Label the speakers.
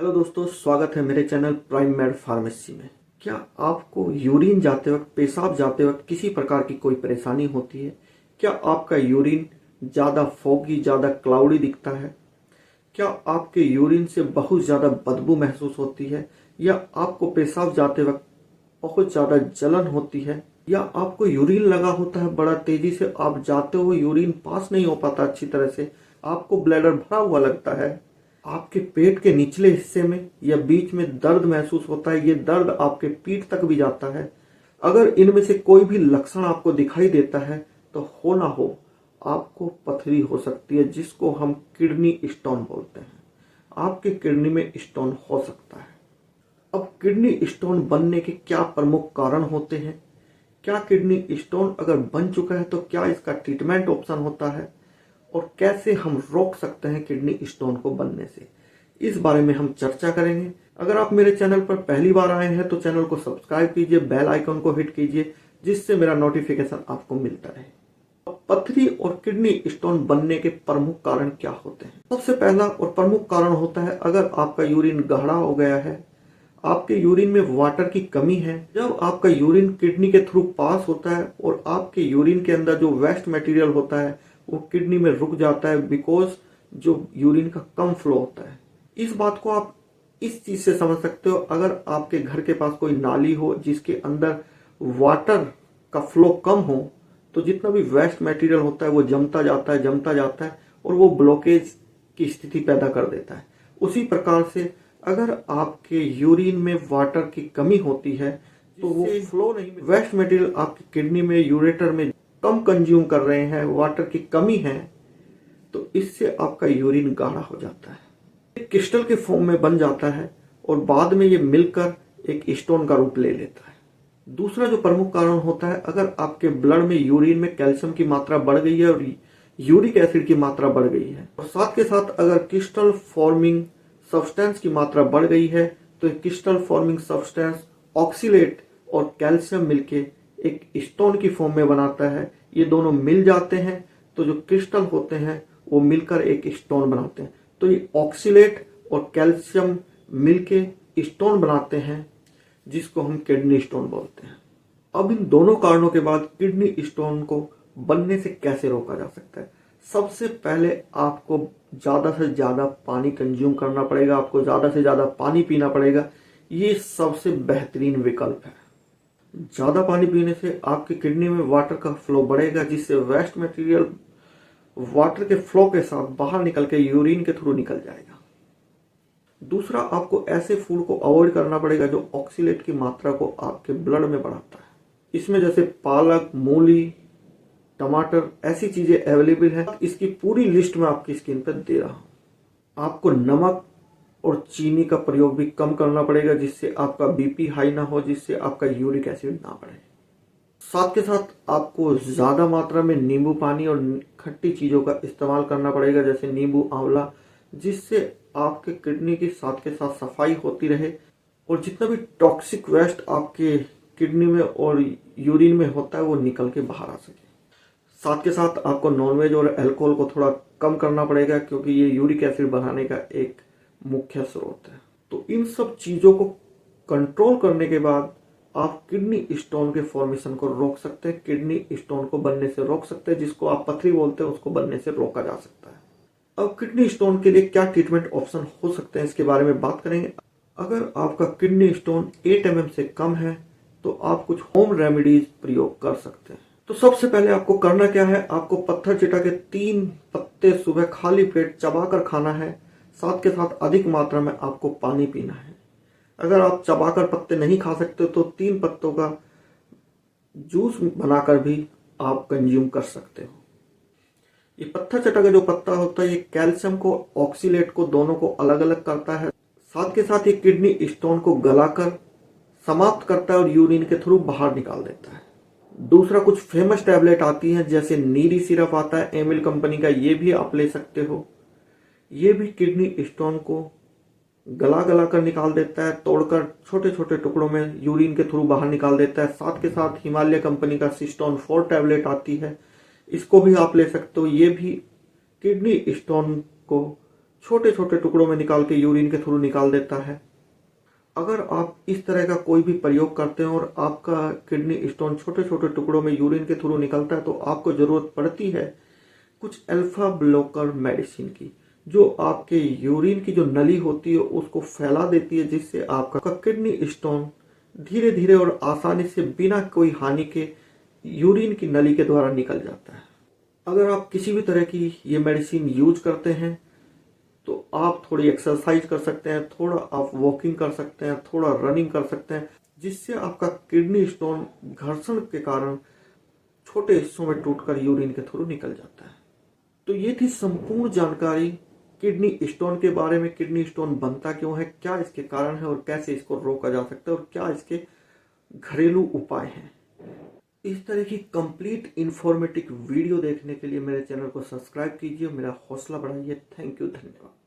Speaker 1: Hello दोस्तों, स्वागत है मेरे चैनल प्राइम मेड फार्मेसी में। क्या आपको यूरिन जाते वक्त, पेशाब जाते वक्त किसी प्रकार की कोई परेशानी होती है? क्या आपका यूरिन ज़्यादा फॉगी, ज़्यादा क्लाउडी दिखता है? क्या आपके यूरिन से बहुत ज़्यादा बदबू महसूस होती है? या आपको पेशाब जाते वक्त बहुत ज़्यादा जलन होती है? या आपको यूरिन लगा होता है, बड़ा तेजी से आप जाते हो, यूरिन पास नहीं हो पाता अच्छी तरह से, आपको ब्लैडर भरा हुआ लगता है, आपके पेट के निचले हिस्से में या बीच में दर्द महसूस होता है, ये दर्द आपके पीठ तक भी जाता है। अगर इनमें से कोई भी लक्षण आपको दिखाई देता है तो हो ना हो आपको पथरी हो सकती है, जिसको हम किडनी स्टोन बोलते हैं। आपके किडनी में स्टोन हो सकता है। अब किडनी स्टोन बनने के क्या प्रमुख कारण होते हैं? क्या किडनी स्टोन अगर बन चुका है तो क्या इसका ट्रीटमेंट ऑप्शन होता है? और कैसे हम रोक सकते हैं किडनी स्टोन को बनने से, इस बारे में हम चर्चा करेंगे। अगर आप मेरे चैनल पर पहली बार आए हैं तो चैनल को सब्सक्राइब कीजिए, बेल आइकन को हिट कीजिए, जिससे मेरा नोटिफिकेशन आपको मिलता रहे। अब पथरी और किडनी स्टोन बनने के प्रमुख कारण क्या होते हैं? सबसे पहला और प्रमुख कारण होता है, अगर आपका यूरिन गाढ़ा हो गया है, आपके यूरिन में वाटर की कमी है। जब आपका यूरिन किडनी के थ्रू पास होता है और आपके यूरिन के अंदर जो वेस्ट मटेरियल होता है वो किडनी में रुक जाता है, बिकॉज जो यूरिन का कम फ्लो होता है। इस बात को आप इस चीज से समझ सकते हो, अगर आपके घर के पास कोई नाली हो जिसके अंदर वाटर का फ्लो कम हो, तो जितना भी वेस्ट मटेरियल होता है वो जमता जाता है और वो ब्लॉकेज की स्थिति पैदा कर देता है। उसी प्रकार से अगर आपके यूरिन में वाटर की कमी होती है तो वो फ्लो नहीं, वेस्ट मटेरियल आपकी किडनी में, यूरेटर में कम कंज्यूम कर रहे हैं, वाटर की कमी है, तो इससे आपका यूरिन गाढ़ा हो जाता है, एक क्रिस्टल के फॉर्म में बन जाता है और बाद में ये मिलकर एक स्टोन का रूप ले लेता है। दूसरा जो प्रमुख कारण होता है, अगर आपके ब्लड में, यूरिन में कैल्शियम की मात्रा बढ़ गई है और यूरिक एसिड की मात्रा बढ़ गई है, और साथ के साथ अगर क्रिस्टल फॉर्मिंग सब्सटेंस की मात्रा बढ़ गई है, तो क्रिस्टल फॉर्मिंग सब्सटेंस ऑक्सीलेट और कैल्शियम मिलके एक स्टोन की फॉर्म में बनाता है। ये दोनों मिल जाते हैं तो जो क्रिस्टल होते हैं वो मिलकर एक स्टोन बनाते हैं। तो ये ऑक्सीलेट और कैल्शियम मिलके स्टोन बनाते हैं, जिसको हम किडनी स्टोन बोलते हैं। अब इन दोनों कारणों के बाद किडनी स्टोन को बनने से कैसे रोका जा सकता है? सबसे पहले आपको ज्यादा से ज्यादा पानी कंज्यूम करना पड़ेगा, आपको ज्यादा से ज्यादा पानी पीना पड़ेगा। ये सबसे बेहतरीन विकल्प है। ज्यादा पानी पीने से आपकी किडनी में वाटर का फ्लो बढ़ेगा, जिससे वेस्ट मटेरियल वाटर के फ्लो के साथ बाहर निकल के यूरिन के थ्रू निकल जाएगा। दूसरा, आपको ऐसे फूड को अवॉइड करना पड़ेगा जो ऑक्सीलेट की मात्रा को आपके ब्लड में बढ़ाता है। इसमें जैसे पालक, मूली, टमाटर, ऐसी चीजें अवेलेबल है। इसकी पूरी लिस्ट में आपकी स्क्रीन पर दे रहा हूं। आपको नमक और चीनी का प्रयोग भी कम करना पड़ेगा, जिससे आपका बीपी हाई ना हो, जिससे आपका यूरिक एसिड ना बढ़े। साथ के साथ आपको ज्यादा मात्रा में नींबू पानी और खट्टी चीजों का इस्तेमाल करना पड़ेगा, जैसे नींबू, आंवला, जिससे आपके किडनी के साथ सफाई होती रहे और जितना भी टॉक्सिक वेस्ट आपके किडनी में और यूरिन में होता है वो निकल के बाहर आ सके। साथ के साथ आपको नॉनवेज और अल्कोहल को थोड़ा कम करना पड़ेगा, क्योंकि ये यूरिक एसिड बढ़ाने का एक मुख्य स्रोत है। तो इन सब चीजों को कंट्रोल करने के बाद आप किडनी स्टोन के फॉर्मेशन को रोक सकते हैं, किडनी स्टोन को बनने से रोक सकते हैं, जिसको आप पथरी बोलते हैं, उसको बनने से रोका जा सकता है। अब किडनी स्टोन के लिए क्या ट्रीटमेंट ऑप्शन हो सकते हैं, इसके बारे में बात करेंगे। अगर आपका किडनी स्टोन 8 mm से कम है तो आप कुछ होम रेमेडीज प्रयोग कर सकते हैं। तो सबसे पहले आपको करना क्या है, आपको पत्थर चिटा के 3 पत्ते सुबह खाली पेट चबाकर खाना है। साथ के साथ अधिक मात्रा में आपको पानी पीना है। अगर आप चबाकर पत्ते नहीं खा सकते तो 3 पत्तों का जूस बनाकर भी आप कंज्यूम कर सकते हो। ये पत्थर चटा का जो पत्ता होता है, ये कैल्शियम को, ऑक्सीलेट को, दोनों को अलग अलग करता है। साथ के साथ ये किडनी स्टोन को गलाकर समाप्त करता है और यूरिन के थ्रू बाहर निकाल देता है। दूसरा, कुछ फेमस टैबलेट आती हैं, जैसे नीरी सिरप आता है एमिल कंपनी का, ये भी आप ले सकते हो। ये भी किडनी स्टोन को गला कर निकाल देता है, तोड़कर छोटे छोटे टुकड़ों में यूरिन के थ्रू बाहर निकाल देता है। साथ के साथ हिमालय कंपनी का सिस्टोन 4 टैबलेट आती है, इसको भी आप ले सकते हो। ये भी किडनी स्टोन को छोटे छोटे टुकड़ों में निकाल के यूरिन के थ्रू निकाल देता है। अगर आप इस तरह का कोई भी प्रयोग करते हैं और आपका किडनी स्टोन छोटे छोटे टुकड़ों में यूरिन के थ्रू निकलता है, तो आपको जरूरत पड़ती है कुछ अल्फा ब्लॉकर मेडिसिन की, जो आपके यूरिन की जो नली होती है उसको फैला देती है, जिससे आपका किडनी स्टोन धीरे धीरे और आसानी से बिना कोई हानि के यूरिन की नली के द्वारा निकल जाता है। अगर आप किसी भी तरह की ये मेडिसिन यूज करते हैं तो आप थोड़ी एक्सरसाइज कर सकते हैं, थोड़ा आप वॉकिंग कर सकते हैं, थोड़ा रनिंग कर सकते हैं, जिससे आपका किडनी स्टोन घर्षण के कारण छोटे हिस्सों में टूटकर यूरिन के थ्रू निकल जाता है। तो ये थी संपूर्ण जानकारी किडनी स्टोन के बारे में। किडनी स्टोन बनता क्यों है, क्या इसके कारण है और कैसे इसको रोका जा सकता है और क्या इसके घरेलू उपाय हैं। इस तरह की कंप्लीट इंफॉर्मेटिव वीडियो देखने के लिए मेरे चैनल को सब्सक्राइब कीजिए, मेरा हौसला बढ़ाइए। थैंक यू, धन्यवाद।